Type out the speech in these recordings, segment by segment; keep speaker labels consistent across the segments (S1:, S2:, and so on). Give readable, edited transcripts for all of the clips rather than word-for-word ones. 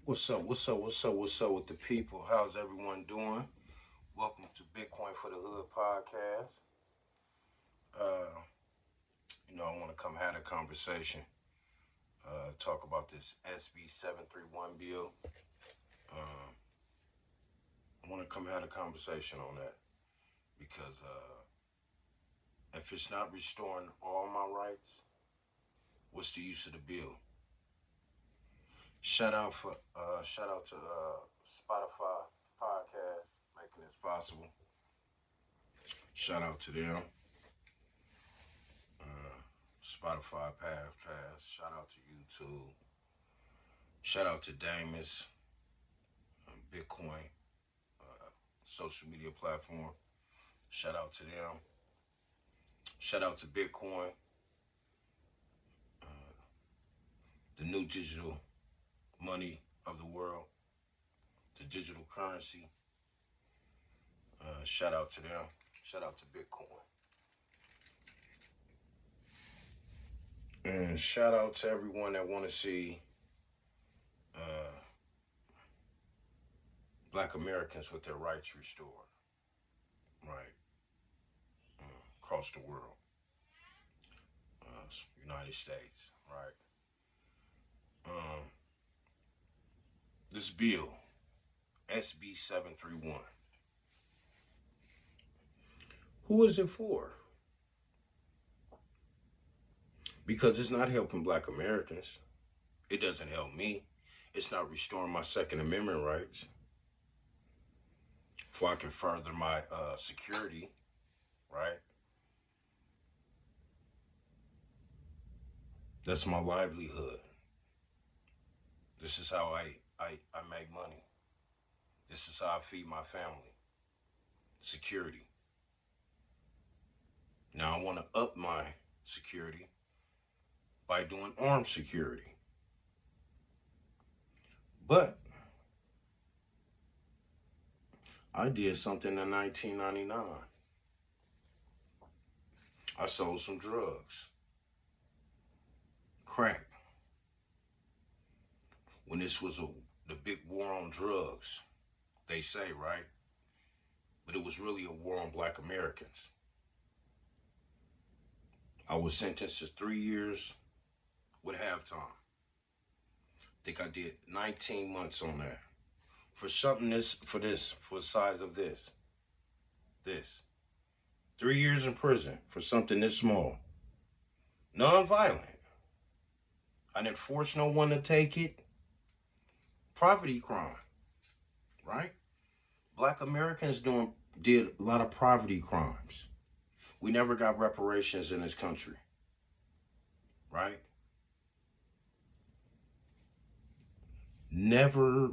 S1: What's up? What's up? What's up? What's up with the people? How's everyone doing? Welcome to Bitcoin for the Hood podcast. Uh, I want to come have a conversation, talk about this SB-731 bill. Um, I want to come have a conversation on that because if it's not restoring all my rights, what's the use of the bill? Shout out to Spotify podcast making this possible. Shout out to them. uh, Spotify podcast. Shout out to YouTube. Shout out to Damus, Bitcoin, social media platform. Shout out to them. Shout out to Bitcoin, uh, the new digital money of the world, the digital currency. Shout out to them. Shout out to Bitcoin. And shout out to everyone that want to see uh, Black Americans with their rights restored, right, across the world, United States, right. Um, this bill, SB-731, who is it for? Because it's not helping Black Americans. It doesn't help me. It's not restoring my Second Amendment rights, for I can further my security, right? That's my livelihood. This is how I make money. This is how I feed my family. Security. Now I want to up my security by doing armed security. But I did something in 1999. I sold some drugs, crack, when this was the big war on drugs, they say, right? But it was really a war on Black Americans. I was sentenced to 3 years with halftime. I think I did 19 months on that. For something for the size of this. 3 years in prison for something this small. Non-violent. I didn't force no one to take it. Property crime, right? Black Americans did a lot of poverty crimes. We never got reparations in this country, right? Never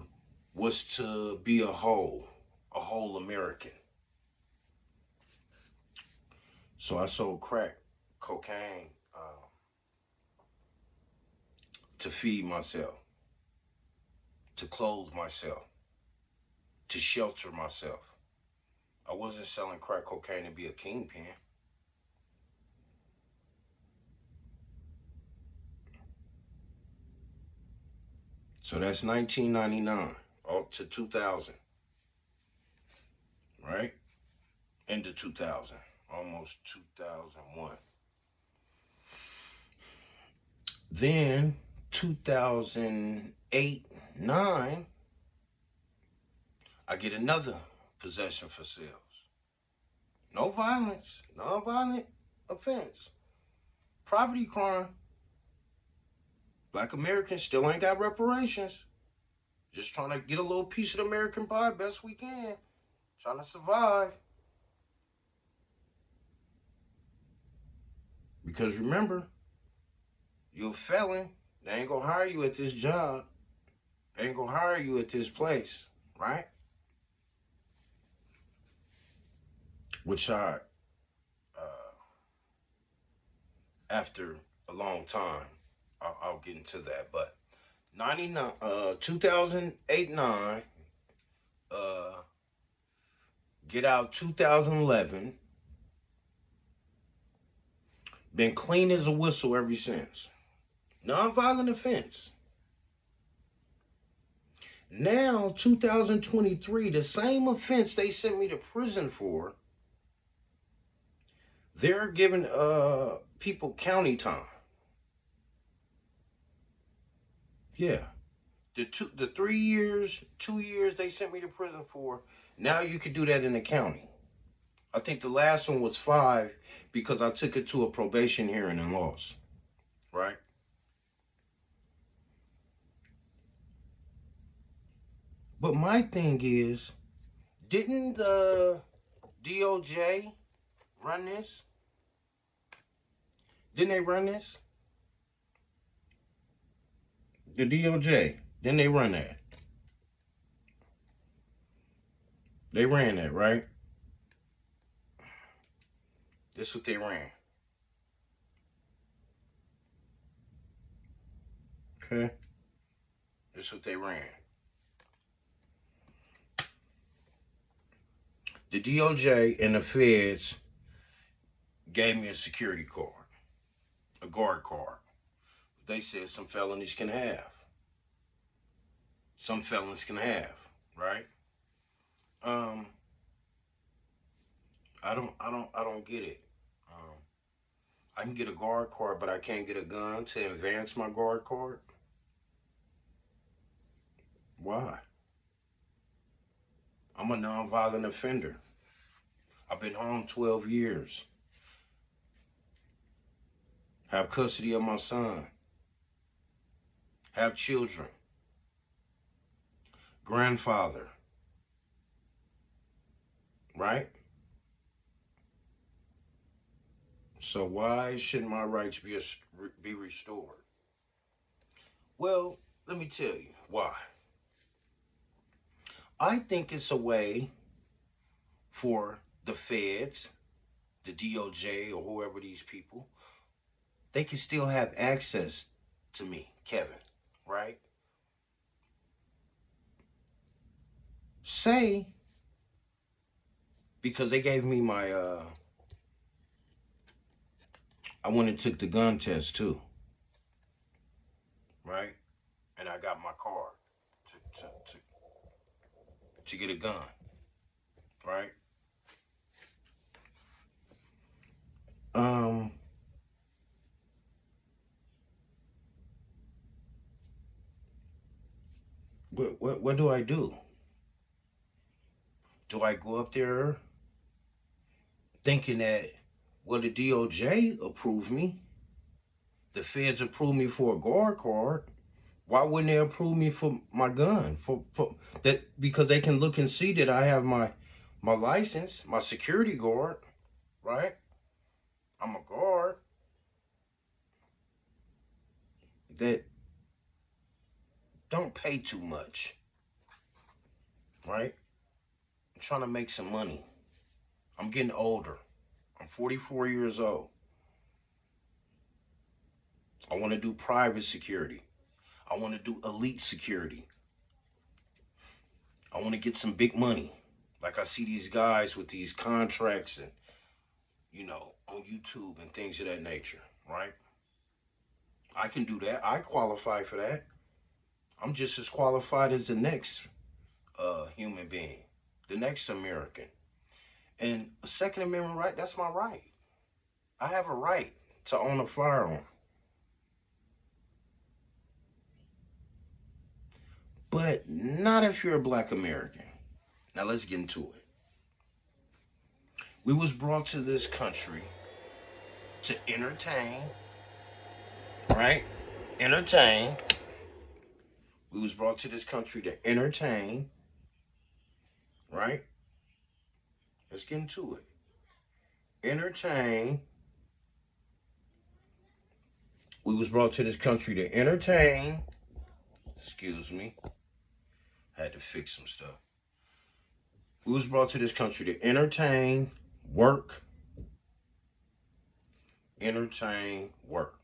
S1: was to be a whole American. So I sold crack, cocaine, to feed myself, to clothe myself, to shelter myself. I wasn't selling crack cocaine to be a kingpin. So that's 1999 up to 2000, right? Into 2000, almost 2001. Then 2008, 9, I get another possession for sales. No violence, non-violent offense. Property crime. Black Americans still ain't got reparations. Just trying to get a little piece of the American pie best we can. Trying to survive. Because remember, you're a felon. They ain't gonna hire you at this job. They ain't gonna hire you at this place, right? Which uh, after a long time, I'll get into that. But 99, 2008, 9, uh, get out 2011. Been clean as a whistle ever since. Non-violent offense. Now, 2023, the same offense they sent me to prison for, they're giving people county time. Yeah. The 3 years, 2 years they sent me to prison for, now you can do that in the county. I think the last one was 5 because I took it to a probation hearing and lost. Right? But my thing is, didn't the DOJ run this? Didn't they run this? The DOJ. Didn't they run that? They ran that, right? This is what they ran. Okay? This is what they ran. The DOJ and the feds gave me a security card, a guard card. They said some felonies can have. Some felons can have, right? Um, I don't get it. Um, I can get a guard card, but I can't get a gun to advance my guard card. Why? I'm a nonviolent offender. I've been home 12 years. Have custody of my son. Have children. Grandfather, right? So why shouldn't my rights be restored? Well, let me tell you why. I think it's a way for the feds, the DOJ, or whoever these people, they can still have access to me, Kevin, right? Say, because they gave me my, I went and took the gun test too, right? And I got my card to get a gun, right? Um, what do I do? Do I go up there thinking that, well, the DOJ approved me, the feds approved me for a guard card? Why wouldn't they approve me for my gun? For that, because they can look and see that I have my license, my security guard, right? I'm a guard that don't pay too much, right? I'm trying to make some money. I'm getting older. I'm 44 years old. I want to do private security. I want to do elite security. I want to get some big money. Like I see these guys with these contracts and, on YouTube and things of that nature, right? I can do that. I qualify for that. I'm just as qualified as the next human being, the next American. And a Second Amendment right, that's my right. I have a right to own a firearm. But not if you're a black American. Now let's get into it. We was brought to this country to entertain, right? Entertain. We was brought to this country to entertain, right? Let's get into it. Entertain. We was brought to this country to entertain. Excuse me. Had to fix some stuff. We was brought to this country to entertain, work, entertain, work.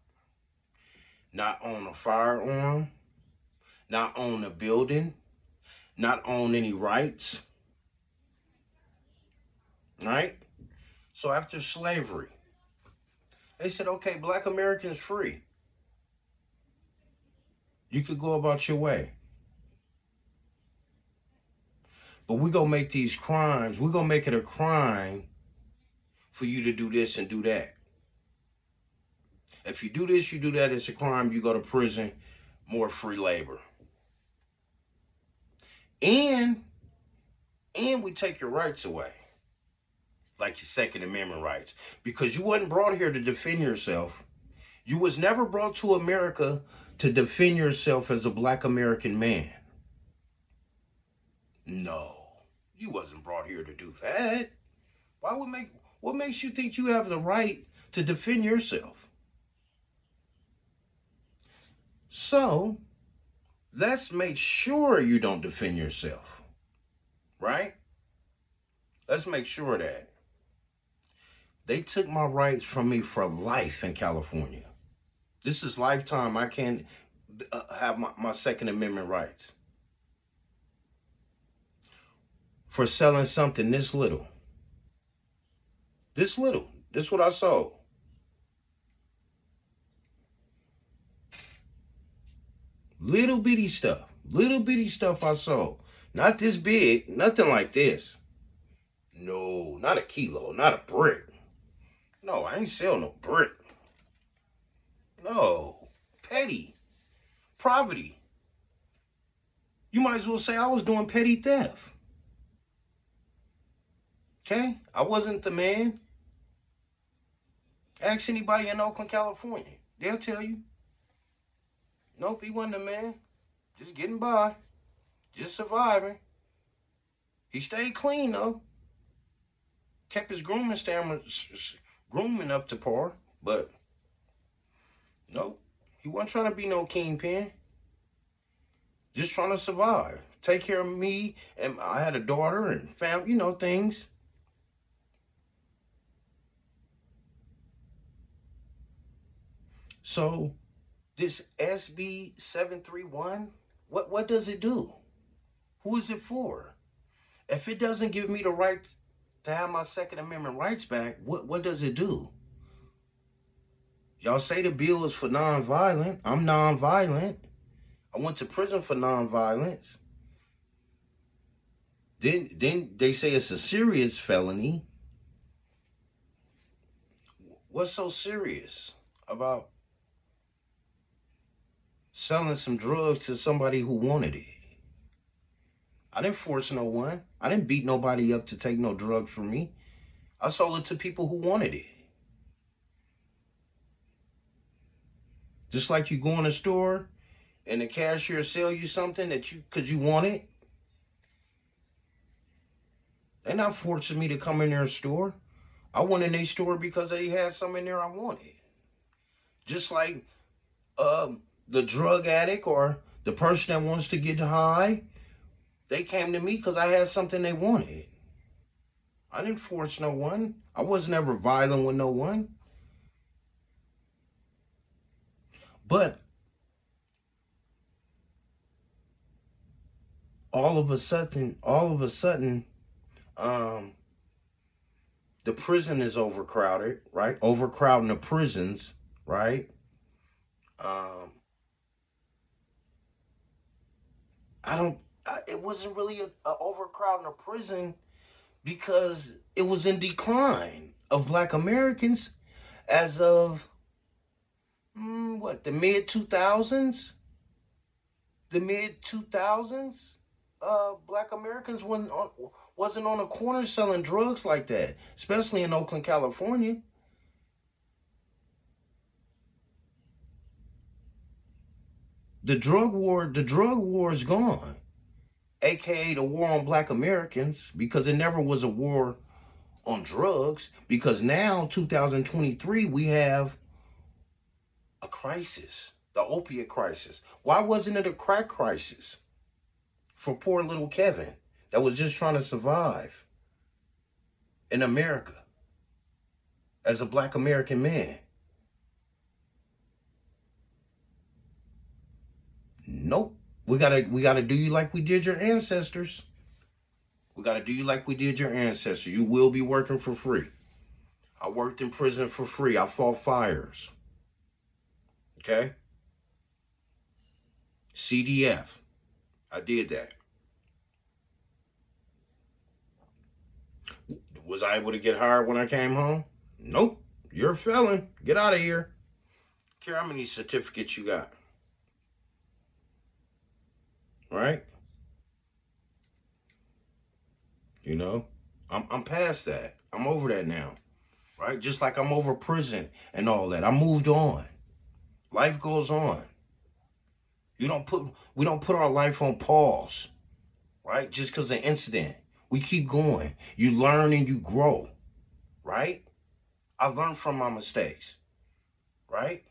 S1: Not own a firearm, not own a building, not own any rights, right? So after slavery, they said, okay, black Americans free. You could go about your way. But we're going to make these crimes, we're going to make it a crime for you to do this and do that. If you do this, you do that, it's a crime, you go to prison, more free labor. And we take your rights away, like your Second Amendment rights, because you wasn't brought here to defend yourself. You was never brought to America to defend yourself as a black American man. No, you wasn't brought here to do that. What makes you think you have the right to defend yourself? So let's make sure you don't defend yourself, right? Let's make sure that. They took my rights from me for life in California. This is lifetime. I can't have my Second Amendment rights for selling something this little. This little. This is what I sold. Little bitty stuff. Little bitty stuff I sold. Not this big. Nothing like this. No, not a kilo. Not a brick. No, I ain't sell no brick. No. Petty. Poverty. You might as well say I was doing petty theft. Okay? I wasn't the man. Ask anybody in Oakland, California. They'll tell you. Nope, he wasn't the man. Just getting by. Just surviving. He stayed clean, though. Kept his grooming up to par. But, nope. He wasn't trying to be no kingpin. Just trying to survive. Take care of me. And I had a daughter and family, things. So, this SB-731, what does it do? Who is it for? If it doesn't give me the right to have my Second Amendment rights back, what does it do? Y'all say the bill is for nonviolent. I'm nonviolent. I went to prison for nonviolence. Then they say it's a serious felony. What's so serious about selling some drugs to somebody who wanted it? I didn't force no one. I didn't beat nobody up to take no drugs from me. I sold it to people who wanted it. Just like you go in a store and the cashier sell you something that cause you want it. They're not forcing me to come in their store. I went in their store because they had something in there I wanted. Just like the drug addict or the person that wants to get high, they came to me because I had something they wanted. I didn't force no one. I was never violent with no one. But all of a sudden, the prison is overcrowded, right? Overcrowding the prisons, right? Um, it wasn't really a overcrowding a prison because it was in decline of black Americans as of the mid 2000s. The mid 2000s, black Americans wasn't on a corner selling drugs like that, especially in Oakland, California. The drug war is gone, aka the war on black Americans, because it never was a war on drugs, because now 2023 we have a crisis, the opiate crisis. Why wasn't it a crack crisis for poor little Kevin that was just trying to survive in America as a black American man? Nope. We gotta do you like we did your ancestors. We gotta do you like we did your ancestors. You will be working for free. I worked in prison for free. I fought fires. Okay? CDF. I did that. Was I able to get hired when I came home? Nope. You're a felon. Get out of here. Care how many certificates you got, right? You know, I'm past that. I'm over that now, right? Just like I'm over prison and all that. I moved on. Life goes on. You don't put we don't put our life on pause, right? Just because of an incident. We keep going. You learn and you grow, right? I learned from my mistakes, right?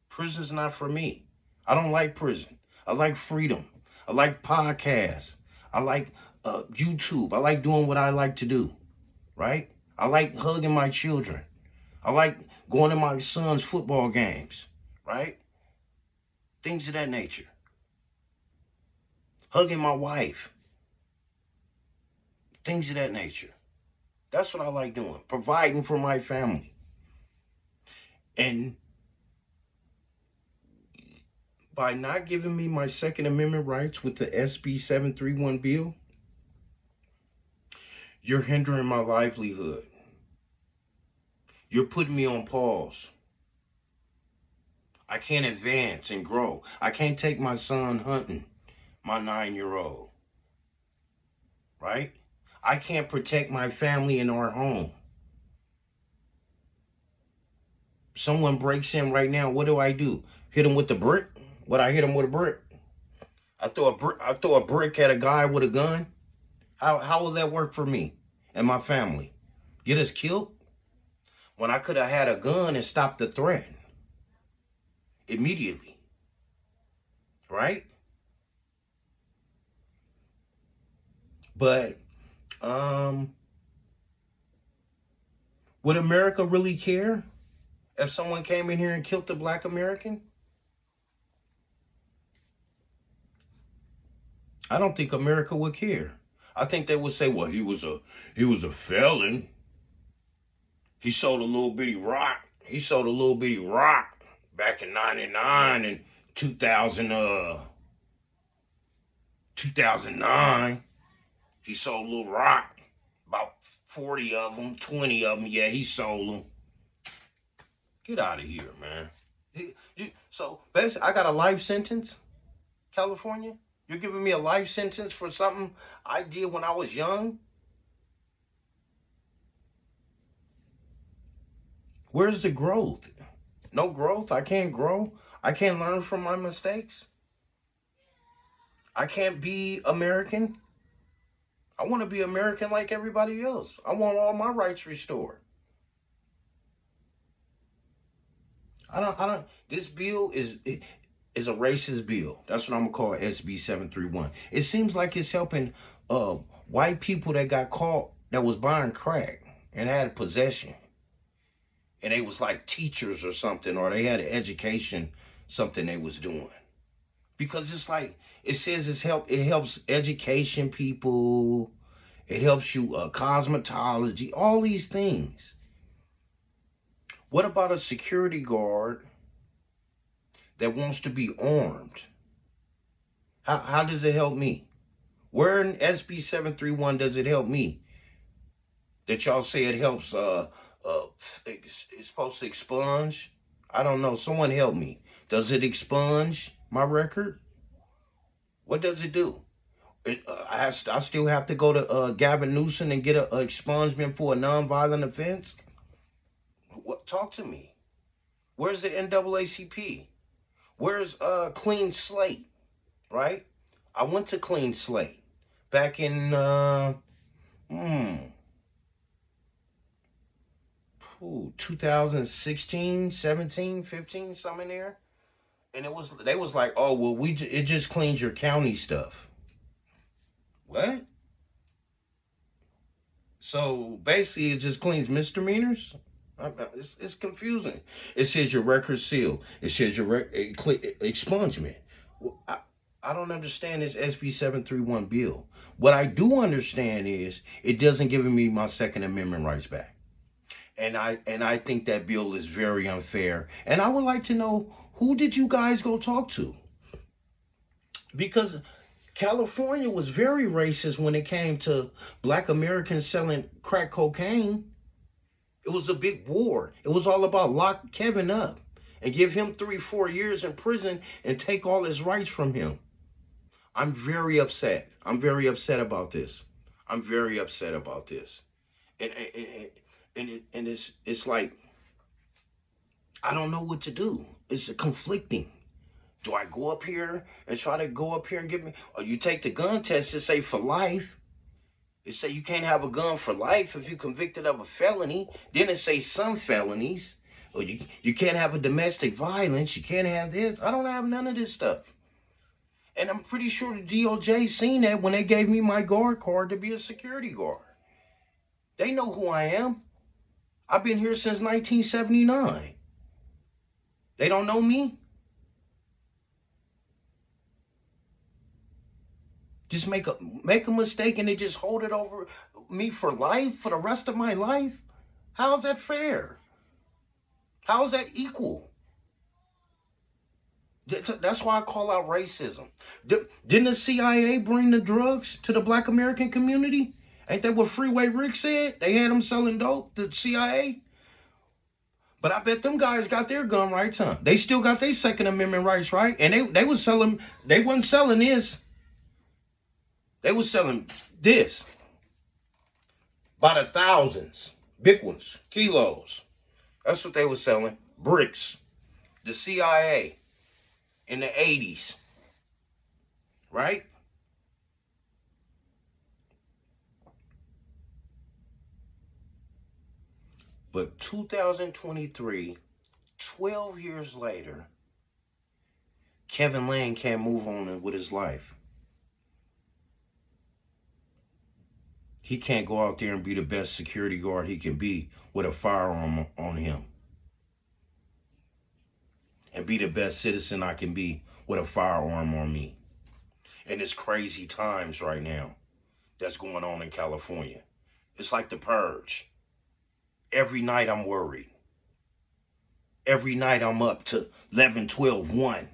S1: Prison's not for me. I don't like prison. I like freedom. I like podcasts. I like YouTube. I like doing what I like to do, right? I like hugging my children. I like going to my son's football games, right? Things of that nature. Hugging my wife. Things of that nature. That's what I like doing. Providing for my family. And by not giving me my Second Amendment rights with the SB-731 bill, you're hindering my livelihood. You're putting me on pause. I can't advance and grow. I can't take my son hunting, my 9-year-old, right? I can't protect my family in our home. Someone breaks in right now, what do I do? Hit him with the brick? What, I hit him with a brick? I throw a brick at a guy with a gun? How will that work for me and my family? Get us killed? When I could have had a gun and stopped the threat immediately, right? But um would America really care if someone came in here and killed a black American? I don't think America would care. I think they would say, well, he was a felon. He sold a little bitty rock. He sold a little bitty rock back in '99 and 2000 2009. He sold a little rock. About 40 of them, 20 of them. Yeah, he sold them. Get out of here, man. So basically, I got a life sentence, California. You're giving me a life sentence for something I did when I was young? Where's the growth? No growth. I can't grow. I can't learn from my mistakes. I can't be American. I want to be American like everybody else. I want all my rights restored. I don't. This bill is a racist bill. That's what I'm gonna call SB-731. It seems like it's helping uh white people that got caught that was buying crack and had possession, and they was like teachers or something, or they had an education, something they was doing. Because it's like it says it helps education people, it helps you cosmetology, all these things. What about a security guard that wants to be armed? How does it help me? Where in SB-731 does it help me? That y'all say it helps uh it's supposed to expunge? I don't know. Someone help me. Does it expunge my record? What does it do? I still have to go to Gavin Newsom and get a expungement for a nonviolent offense. What? Talk to me. Where's the NAACP? Where's Clean Slate? Right? I went to Clean Slate back in hmm, 2016, 17, 15, something in there. And they was like, oh well, it just cleans your county stuff. What? So basically, it just cleans misdemeanors. It's confusing. It says your record sealed. It says your expungement. Well, I don't understand this SB-731 bill. What I do understand is it doesn't give me my Second Amendment rights back, and I think that bill is very unfair. And I would like to know, who did you guys go talk to? Because California was very racist when it came to black Americans selling crack cocaine. It was a big war. It was all about lock Kevin up and give him 3-4 years in prison and take all his rights from him. I'm very upset. I'm very upset about this. I'm very upset about this. And it's like I don't know what to do. It's conflicting. Do I go up here and try to go up here and get me? Or you take the gun test and say for life. It say you can't have a gun for life if you're convicted of a felony. Then it say some felonies. Or you can't have a domestic violence. You can't have this. I don't have none of this stuff. And I'm pretty sure the DOJ seen that when they gave me my guard card to be a security guard. They know who I am. I've been here since 1979. They don't know me. Just make a mistake and they just hold it over me for life, for the rest of my life? How's that fair? How is that equal? That's why I call out racism. Didn't the CIA bring the drugs to the black American community? Ain't that what Freeway Rick said? They had them selling dope, the CIA? But I bet them guys got their gun rights, huh? They still got their Second Amendment rights, right? And they was selling, they wasn't selling this. They was selling this by the thousands. Big ones, kilos. That's what they was selling. Bricks. The CIA in the 80s. Right? But 2023, 12 years later, Kevin Lane can't move on with his life. He can't go out there and be the best security guard he can be with a firearm on him. And be the best citizen I can be with a firearm on me. And it's crazy times right now that's going on in California. It's like the purge. Every night I'm worried. Every night I'm up to 11, 12, 1.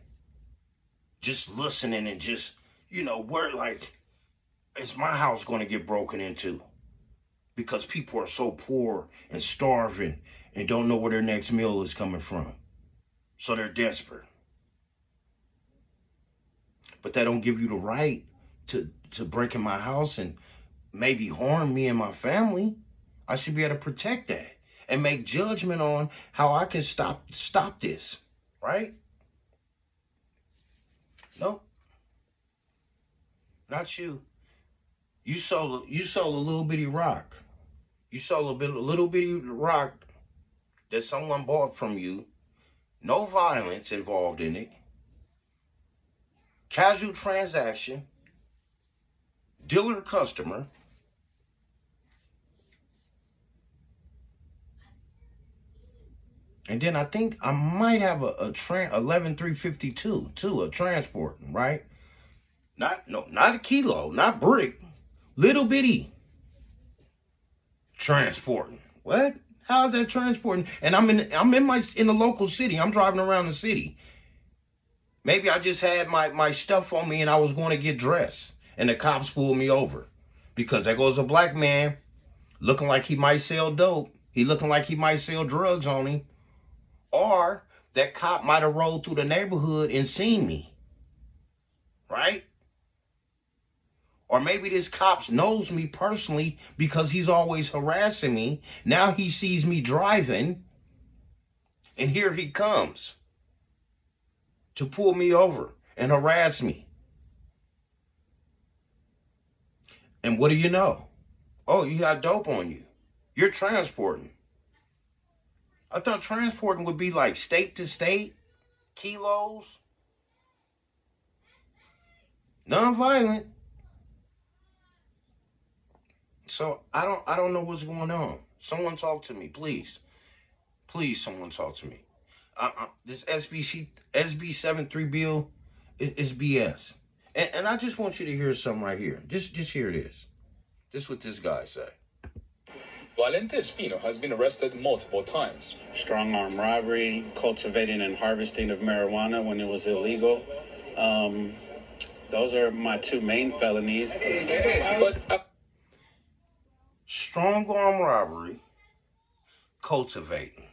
S1: Just listening and just, we're like, is my house going to get broken into? Because people are so poor and starving and don't know where their next meal is coming from. So they're desperate. But that don't give you the right to break in my house and maybe harm me and my family. I should be able to protect that and make judgment on how I can stop this, right? Nope, not you. You sold a little bitty rock. You sold a little bitty rock that someone bought from you. No violence involved in it. Casual transaction. Dealer customer. And then I think I might have a 11352 too, a transport, right? Not a kilo, not brick. Little bitty transporting. What? How's that transporting? And I'm in the local city. I'm driving around the city. Maybe I just had my stuff on me and I was going to get dressed. And the cops pulled me over. Because there goes a black man looking like he might sell dope. He looking like he might sell drugs on him. Or that cop might have rolled through the neighborhood and seen me. Right? Or maybe this cop knows me personally because he's always harassing me. Now he sees me driving. And here he comes to pull me over and harass me. And what do you know? Oh, you got dope on you. You're transporting. I thought transporting would be like state to state, kilos, non-violent. So I don't know what's going on. Someone talk to me, please. Please, someone talk to me. This SB-731 bill is BS. And I just want you to hear something right here. Just hear this. This is what this guy said.
S2: Valente Espino has been arrested multiple times.
S3: Strong arm robbery, cultivating and harvesting of marijuana when it was illegal. Those are my two main felonies.
S2: But
S1: Strong arm robbery, cultivating.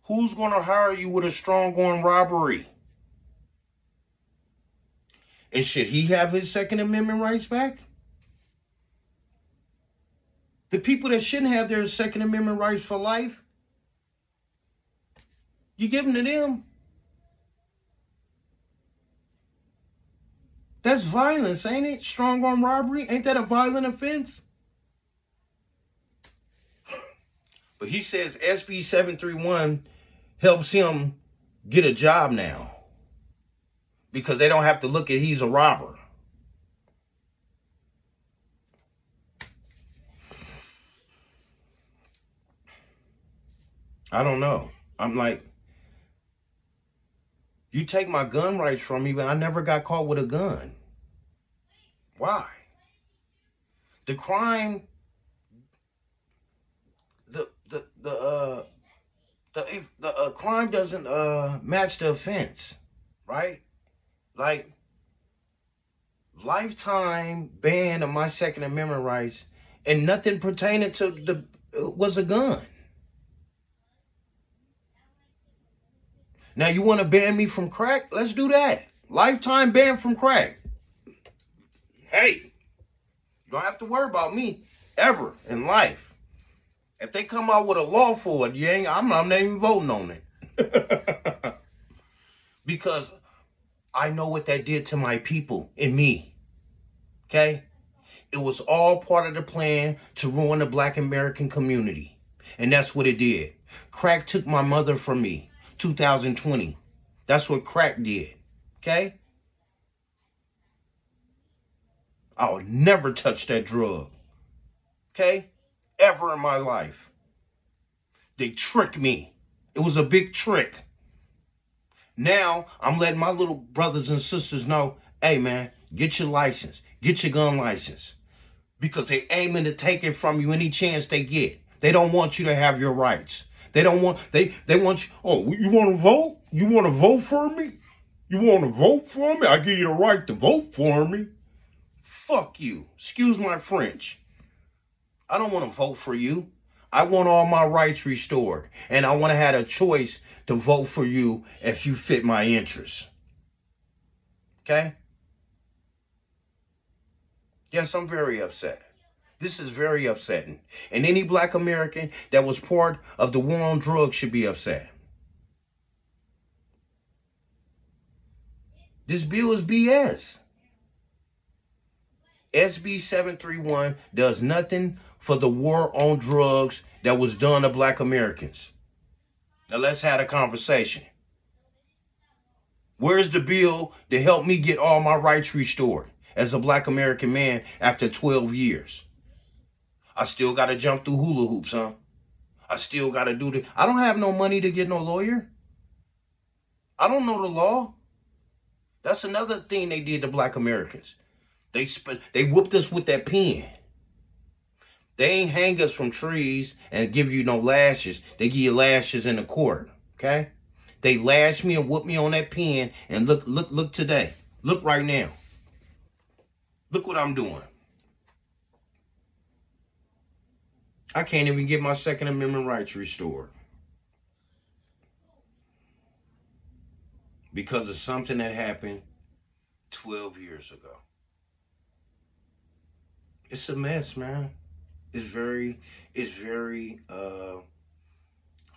S1: Who's going to hire you with a strong arm robbery? And should he have his Second Amendment rights back? The people that shouldn't have their Second Amendment rights for life, you give them to them. That's violence, ain't it? Strong arm robbery, ain't that a violent offense? But he says SB-731 helps him get a job now because they don't have to look at he's a robber. I don't know. I'm like, you take my gun rights from me, but I never got caught with a gun. Why? The crime, the crime doesn't match the offense, right? Like, lifetime ban of my Second Amendment rights, and nothing pertaining to the was a gun. Now you want to ban me from crack? Let's do that. Lifetime ban from crack. Hey, you don't have to worry about me ever in life. If they come out with a law for it, I'm not even voting on it. Because I know what that did to my people and me. Okay? It was all part of the plan to ruin the Black American community. And that's what it did. Crack took my mother from me. 2020. That's what crack did. Okay? I'll never touch that drug. Okay? Ever in my life. They tricked me. It was a big trick. Now, I'm letting my little brothers and sisters know, hey man, get your license. Get your gun license. Because they aiming to take it from you any chance they get. They don't want you to have your rights. They don't want, they want you, oh, you want to vote? You want to vote for me? You want to vote for me? I give you the right to vote for me. Fuck you. Excuse my French. I don't want to vote for you. I want all my rights restored. And I want to have a choice to vote for you if you fit my interests. Okay? Yes, I'm very upset. This is very upsetting. And any Black American that was part of the war on drugs should be upset. This bill is BS. SB-731 does nothing for the war on drugs that was done to Black Americans. Now let's have a conversation. Where's the bill to help me get all my rights restored as a Black American man after 12 years? I still got to jump through hula hoops, huh? I still got to do the... I don't have no money to get no lawyer. I don't know the law. That's another thing they did to Black Americans. They whooped us with that pen. They ain't hang us from trees and give you no lashes. They give you lashes in the court, okay? They lashed me and whooped me on that pen, and look today. Look right now. Look what I'm doing. I can't even get my Second Amendment rights restored because of something that happened 12 years ago. It's a mess, man. It's very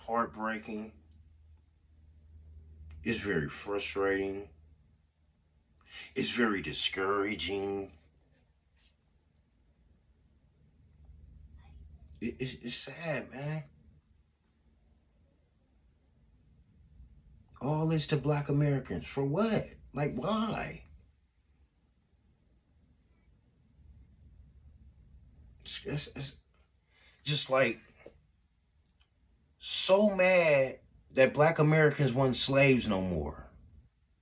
S1: heartbreaking. It's very frustrating. It's very discouraging. It's sad, man. All this to Black Americans. For what? Like, why? It's just like so mad that Black Americans weren't slaves no more.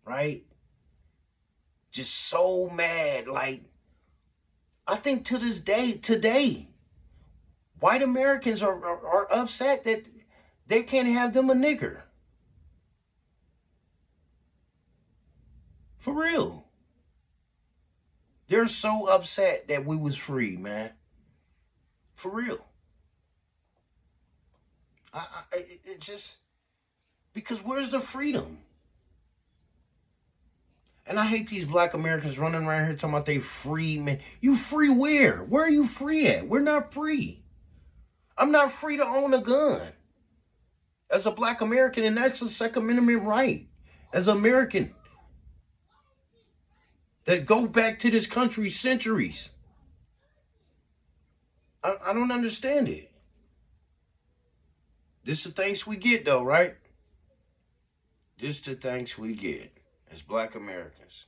S1: Right? Just so mad. Like, I think to this day, today, white Americans are upset that they can't have them a nigger. For real. They're so upset that we was free, man. For real. It just, because where's the freedom? And I hate these black Americans running around here talking about they free, man. You free where? Where are you free at? We're not free. I'm not free to own a gun. As a black American, and that's a Second Amendment right. As an American, that go back to this country centuries. I don't understand it. This the thanks we get though, right? This the thanks we get as black Americans.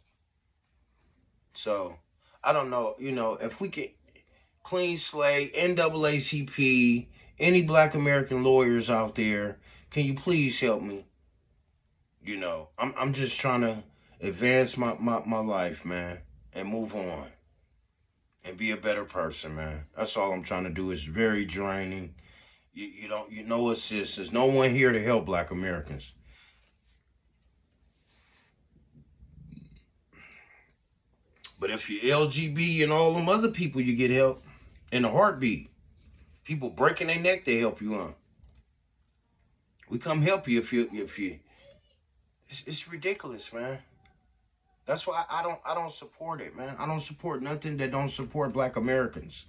S1: So I don't know, if we can clean slate, NAACP, any black American lawyers out there, can you please help me? I'm just trying to advance my life, man, and move on and be a better person, man. That's all I'm trying to do. It's very draining. You don't, sis, there's no one here to help black Americans. But if you're LGB and all them other people, you get help in a heartbeat. People breaking their neck, they help you on. We come help you if you. It's ridiculous, man. That's why I don't support it, man. I don't support nothing that don't support black Americans.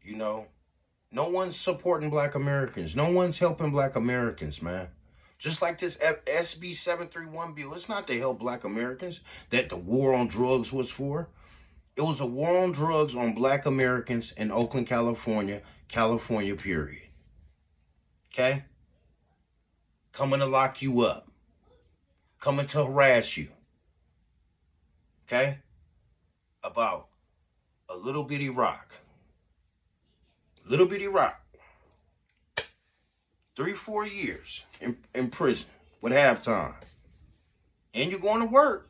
S1: You know, no one's supporting black Americans. No one's helping black Americans, man. Just like this SB-731 bill, it's not to help black Americans that the war on drugs was for. It was a war on drugs on black Americans in Oakland, California, period. Okay? Coming to lock you up. Coming to harass you. Okay? About a little bitty rock. Little bitty rock. 3-4 years in prison with halftime. And you're going to work.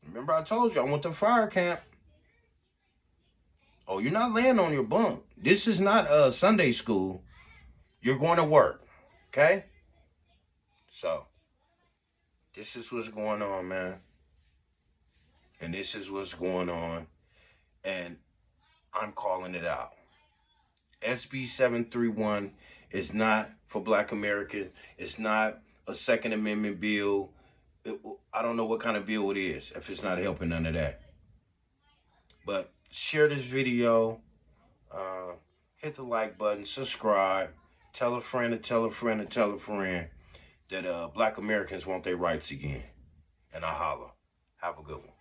S1: Remember I told you I went to fire camp. Oh, you're not laying on your bunk. This is not a Sunday school. You're going to work. Okay? So, this is what's going on, man. And this is what's going on. And I'm calling it out. SB-731 is not for black Americans. It's not a Second Amendment bill. I don't know what kind of bill it is if it's not helping none of that. But share this video. Uh, hit the like button. Subscribe. Tell a friend and tell a friend and tell a friend that black Americans want their rights again. And I holla. Have a good one.